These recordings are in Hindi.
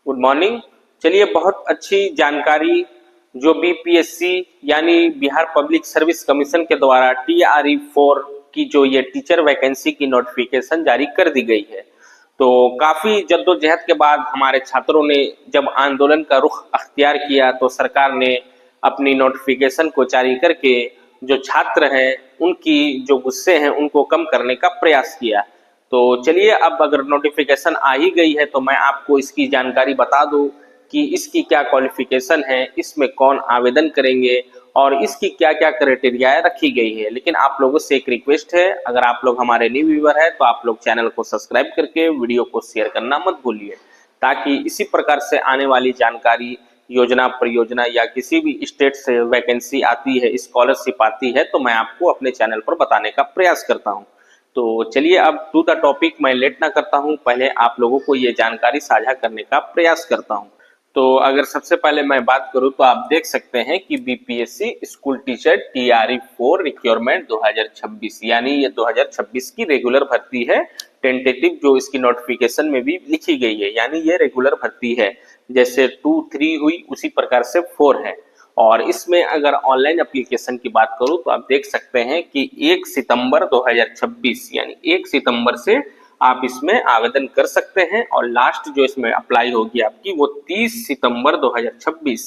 Good morning. चलिए, बहुत अच्छी जानकारी जो बीपीएससी यानी बिहार पब्लिक सर्विस कमीशन के द्वारा TRE-4 की जो ये टीचर वैकेंसी की नोटिफिकेशन जारी कर दी गई है। तो काफी जद्दोजहद के बाद हमारे छात्रों ने जब आंदोलन का रुख अख्तियार किया तो सरकार ने अपनी नोटिफिकेशन को जारी करके जो छात्र हैं उनकी जो गुस्से हैं उनको कम करने का प्रयास किया। तो चलिए, अब अगर नोटिफिकेशन आ ही गई है तो मैं आपको इसकी जानकारी बता दूं कि इसकी क्या क्वालिफिकेशन है, इसमें कौन आवेदन करेंगे और इसकी क्या क्या क्राइटेरिया रखी गई है। लेकिन आप लोगों से एक रिक्वेस्ट है, अगर आप लोग हमारे न्यू व्यूअर है तो आप लोग चैनल को सब्सक्राइब करके वीडियो को शेयर करना मत भूलिए, ताकि इसी प्रकार से आने वाली जानकारी, योजना, परियोजना या किसी भी स्टेट से वैकेंसी आती है, स्कॉलरशिप आती है, तो मैं आपको अपने चैनल पर बताने का प्रयास करता हूँ। तो चलिए, अब टू द टॉपिक, मैं लेट ना करता हूँ, पहले आप लोगों को ये जानकारी साझा करने का प्रयास करता हूँ। तो अगर सबसे पहले मैं बात करूं तो आप देख सकते हैं कि BPSC school teacher TRE-4 requirement 2026 यानी ये 2026 की रेगुलर भर्ती है। टेंटेटिव जो इसकी नोटिफिकेशन में भी लिखी गई है, यानी ये रेगुलर भर्ती है। जैसे 2, 3 हुई उसी प्रकार से 4 है। और इसमें अगर ऑनलाइन एप्लीकेशन की बात करूं तो आप देख सकते हैं कि 1 सितंबर 2026 यानी 1 सितंबर से आप इसमें आवेदन कर सकते हैं और लास्ट जो इसमें अप्लाई होगी आपकी वो 30 सितंबर 2026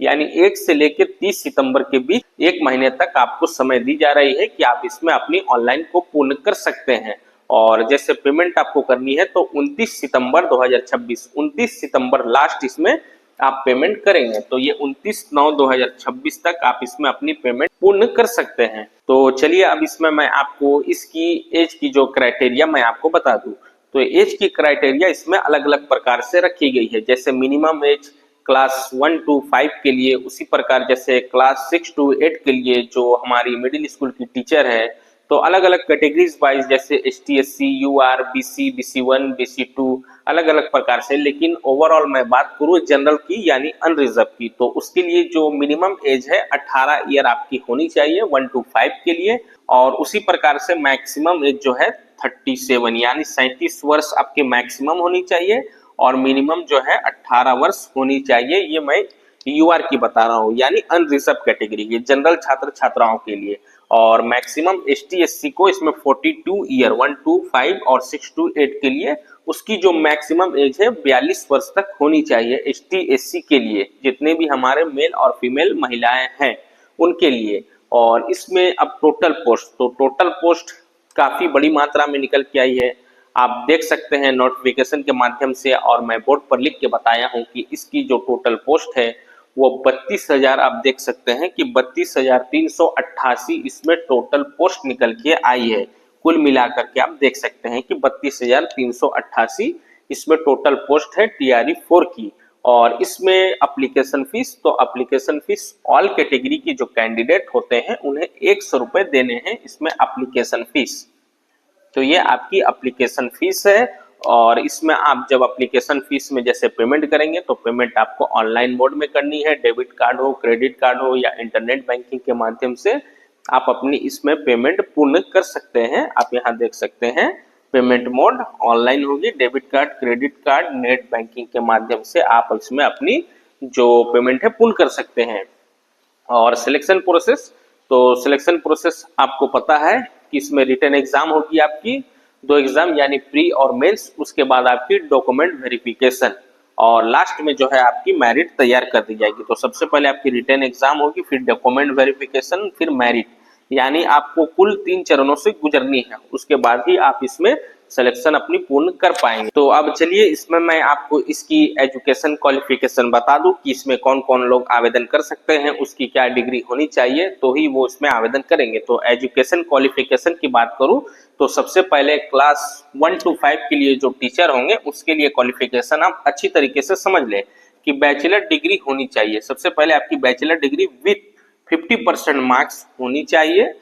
यानी 1 से लेकर 30 सितंबर के बीच 1 महीने तक आपको समय दी जा रही है कि आप इसमें अपनी ऑनलाइन को पूर्ण कर सकते हैं। और जैसे पेमेंट आपको करनी है तो 29 सितंबर 2026, 29 सितंबर लास्ट इसमें आप पेमेंट करेंगे। तो ये 29/9/2026 तक आप इसमें अपनी पेमेंट पूर्ण कर सकते हैं। तो चलिए, अब इसमें मैं आपको इसकी एज की जो क्राइटेरिया मैं आपको बता दूं। तो एज की क्राइटेरिया इसमें अलग अलग प्रकार से रखी गई है। जैसे मिनिमम एज क्लास 1 to 5 के लिए, उसी प्रकार जैसे क्लास 6 to 8 के लिए जो हमारी मिडिल स्कूल की टीचर है, तो अलग अलग कैटेगरीज वाइज जैसे ST SC UR BC BC1 BC2 अलग अलग प्रकार से। लेकिन ओवरऑल मैं बात करूँ जनरल की यानी अनरिजर्व की, तो उसके लिए जो मिनिमम एज है 18 ईयर आपकी होनी चाहिए 1 to 5 के लिए। और उसी प्रकार से मैक्सिमम एज जो है 37 यानी 37 वर्ष आपके मैक्सिमम होनी चाहिए और मिनिमम जो है 18 वर्ष होनी चाहिए। ये मैं UR की बता रहा हूँ यानी अनरिजर्व कैटेगरी की जनरल छात्र छात्राओं के लिए। और मैक्सिमम ST SC को इसमें 42 ईयर 1 to 5 और 6 to 8 के लिए उसकी जो मैक्सिमम एज है 42 वर्ष तक होनी चाहिए ST SC के लिए, जितने भी हमारे मेल और फीमेल महिलाएं हैं उनके लिए। और इसमें अब टोटल पोस्ट, तो टोटल पोस्ट काफी बड़ी मात्रा में निकल के आई है, आप देख सकते हैं नोटिफिकेशन के माध्यम से। और मैं बोर्ड पर लिख के बताया हूं कि इसकी जो टोटल पोस्ट है वो 32,000, आप देख सकते हैं कि 32,388 इसमें टोटल पोस्ट निकल के आई है। कुल मिलाकर के आप देख सकते हैं कि 32,388 इसमें टोटल पोस्ट है TRE-4 की। और इसमें एप्लीकेशन फीस, तो एप्लीकेशन फीस ऑल कैटेगरी की जो कैंडिडेट होते हैं उन्हें 100 रुपए देने हैं इसमें एप्लीकेशन फीस। तो ये आपकी एप्लीकेशन फीस है। और इसमें आप जब एप्लीकेशन फीस में जैसे पेमेंट करेंगे तो पेमेंट आपको ऑनलाइन मोड में करनी है, डेबिट कार्ड हो, क्रेडिट कार्ड हो या इंटरनेट बैंकिंग के माध्यम से आप अपनी इसमें पेमेंट पूर्ण कर सकते हैं। आप यहाँ देख सकते हैं पेमेंट मोड ऑनलाइन होगी, debit card, credit card, net banking के माध्यम से आप इसमें अपनी जो पेमेंट है पूर्ण कर सकते हैं। और सिलेक्शन प्रोसेस, तो सिलेक्शन प्रोसेस आपको पता है कि इसमें रिटन एग्जाम होगी आपकी 2 एग्जाम यानी प्री और मेंस, उसके बाद आपकी डॉक्यूमेंट वेरिफिकेशन और लास्ट में जो है आपकी मेरिट तैयार कर दी जाएगी। तो सबसे पहले आपकी रिटन एग्जाम होगी, फिर डॉक्यूमेंट वेरिफिकेशन, फिर मेरिट, यानी आपको कुल 3 चरणों से गुजरनी है, उसके बाद ही आप इसमें सिलेक्शन अपनी पूर्ण कर पाएंगे। तो अब चलिए, इसमें मैं आपको इसकी एजुकेशन क्वालिफिकेशन बता दूं कि इसमें कौन कौन लोग आवेदन कर सकते हैं, उसकी क्या डिग्री होनी चाहिए तो ही वो इसमें आवेदन करेंगे। तो एजुकेशन क्वालिफिकेशन की बात करूं तो सबसे पहले क्लास 1 to 5 के लिए जो टीचर होंगे उसके लिए क्वालिफिकेशन आप अच्छी तरीके से समझ लें कि बैचलर डिग्री होनी चाहिए। सबसे पहले आपकी बैचलर डिग्री विथ 50% मार्क्स होनी चाहिए।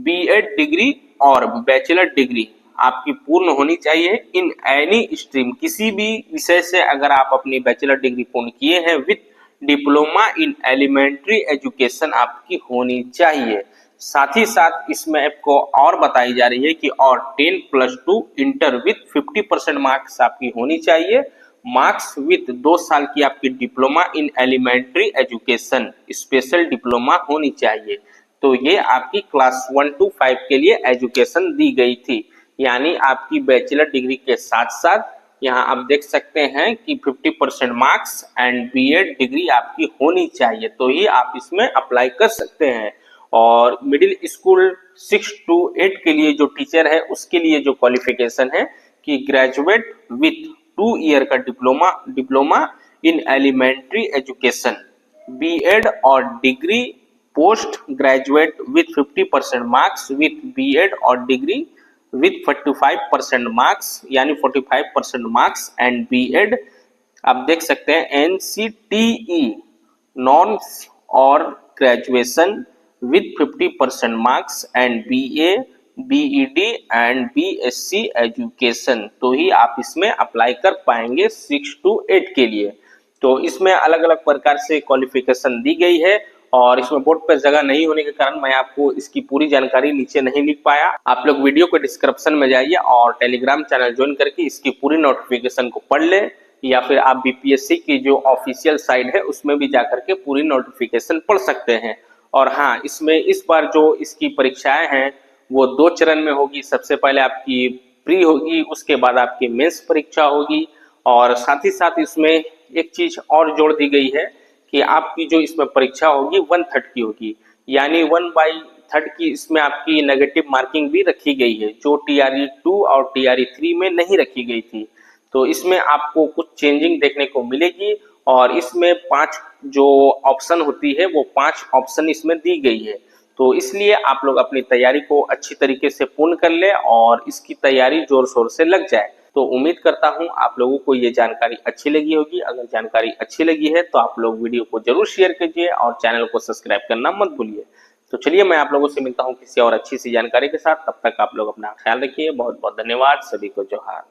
BEd डिग्री और बैचलर डिग्री आपकी पूर्ण होनी चाहिए इन एनी स्ट्रीम, किसी भी विषय से अगर आप अपनी बैचलर डिग्री पूर्ण किए हैं with diploma in elementary education आपकी होनी चाहिए। साथ ही साथ इसमें आपको और बताई जा रही है कि और 10+2 इंटर विथ 50% मार्क्स आपकी होनी चाहिए मार्क्स विथ 2 साल की आपकी diploma in elementary education, special diploma होनी चाहिए। तो ये आपकी क्लास 1 to 5 के लिए एजुकेशन दी गई थी, यानी आपकी बैचलर डिग्री के साथ साथ यहाँ आप देख सकते हैं कि 50% मार्क्स एंड बीएड डिग्री आपकी होनी चाहिए, तो ही आप इसमें अप्लाई कर सकते हैं। और मिडिल स्कूल 6 to 8 के लिए जो टीचर है उसके लिए जो क्वालिफिकेशन है कि ग्रेजुएट विथ 2 ईयर का diploma in elementary education, BEd और degree post graduate with 50% marks with BEd और डिग्री विथ 45% मार्क्स, यानी 45% मार्क्स एंड बीएड आप देख सकते हैं एनसीटीई नॉर्म्स और graduation with 50% marks and BA BEd and BSc education, तो ही आप इसमें अप्लाई कर पाएंगे 6 to 8 के लिए। तो इसमें अलग अलग प्रकार से क्वालिफिकेशन दी गई है और इसमें बोर्ड पर जगह नहीं होने के कारण मैं आपको इसकी पूरी जानकारी नीचे नहीं लिख पाया। आप लोग वीडियो को डिस्क्रिप्शन में जाइए और टेलीग्राम चैनल ज्वाइन करके इसकी पूरी नोटिफिकेशन को पढ़ ले, या फिर आप बीपीएससी की जो ऑफिशियल साइट है उसमें भी जाकर के पूरी नोटिफिकेशन पढ़ सकते हैं। और हाँ, इसमें इस बार जो इसकी परीक्षाएं हैं वो 2 चरण में होगी। सबसे पहले आपकी प्री होगी, उसके बाद आपकी मेंस परीक्षा होगी, और साथ ही साथ इसमें एक चीज और जोड़ दी गई है कि आपकी जो इसमें परीक्षा होगी 1/3 की होगी, यानी 1/3 की इसमें आपकी नेगेटिव मार्किंग भी रखी गई है, जो TRE 2 और TRE 3 में नहीं रखी गई थी। तो इसमें आपको कुछ चेंजिंग देखने को मिलेगी और इसमें 5 जो ऑप्शन होती है वो 5 ऑप्शन इसमें दी गई है। तो इसलिए आप लोग अपनी तैयारी को अच्छी तरीके से पूर्ण कर ले और इसकी तैयारी जोर शोर से लग जाए। तो उम्मीद करता हूं आप लोगों को ये जानकारी अच्छी लगी होगी। अगर जानकारी अच्छी लगी है तो आप लोग वीडियो को जरूर शेयर कीजिए और चैनल को सब्सक्राइब करना मत भूलिए। तो चलिए मैं आप लोगों से मिलता हूं किसी और अच्छी सी जानकारी के साथ, तब तक आप लोग अपना ख्याल रखिए। बहुत बहुत धन्यवाद, सभी को जोहार।